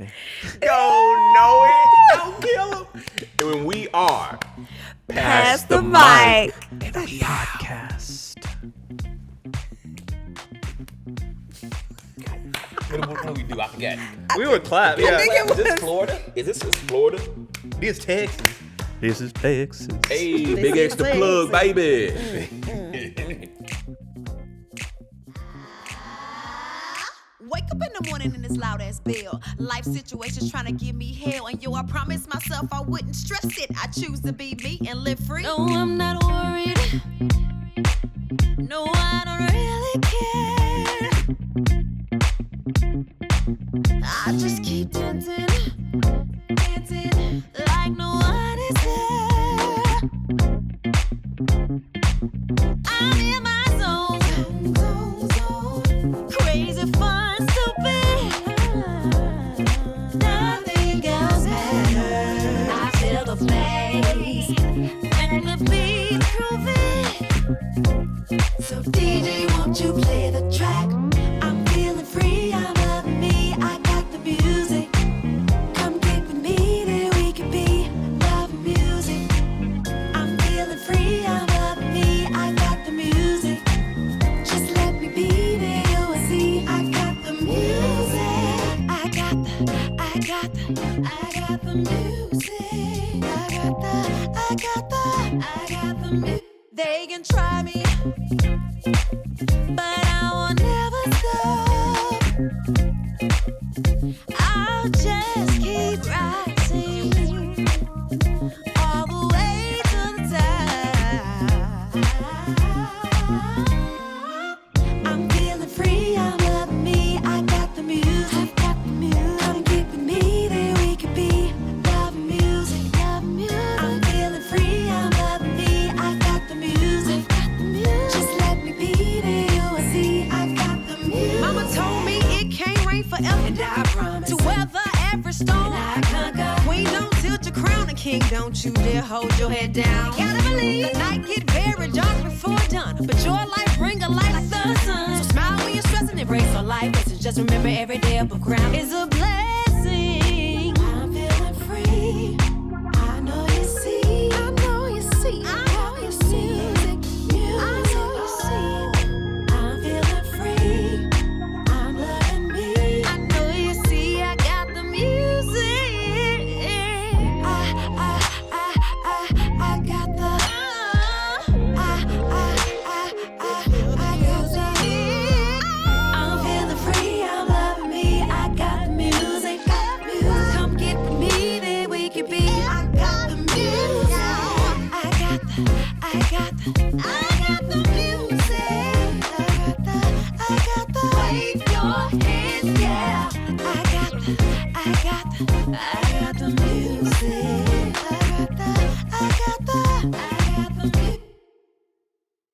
Speaker 1: Go know it. Don't kill him. And when we are
Speaker 2: Pass the mic.
Speaker 3: Podcast.
Speaker 1: What do we do? I forgot.
Speaker 3: We would clap. Yeah.
Speaker 1: Is this Florida? Is this Florida?
Speaker 3: This Texas. This is Texas.
Speaker 1: Hey,
Speaker 2: This
Speaker 1: big
Speaker 2: is
Speaker 1: extra
Speaker 2: Texas.
Speaker 1: plug, baby.
Speaker 4: Wake up in the morning in this loud ass bell. Life situations trying to give me hell. And yo, I promised myself I wouldn't stress it. I choose to be me and live free. No, I'm not worried. No, I don't really care. I just keep dancing, dancing like no one is there. I'm in my zone, crazy fun, stupid. Nothing else matters. I feel the bass and the beat grooving. So DJ, won't you play the track? I'm feeling free, I'm loving me. I got the music. Come get with me, there we can be. Loving music. I'm feeling free, I'm loving me. I got the music. Just let me be there, you will see. I got the music. I got the music. I got the music. They can try me, but I will never stop. I'll just keep rising all the way to the top. I'm feeling free, I'm loving me. I got the music. Come get with me, there we can be. Loving music, loving music. I'm feeling free, I'm loving me. I got the music. Just let me be there, you will see. I got the music. Mama told me it can't rain forever. And I promise to weather every storm. I conquer. Queen, don't tilt your crown. And king, don't you dare hold your head down. Gotta believe the night get very dark before dawn. But your life bring a light like the sun. So smile when you're stressing, embrace all life. Listen, just remember every day above ground is a blessing. I'm feeling free. I know you see. I know you see. I know you see. I know you see. I'm feeling free. I'm loving me. I know you see. I got the music. I got the. I got the. I'm feeling free. I'm loving me. I got the music. Come get with me, there we can be. I got the music. I got the music. wave your hands, yeah. I got the music.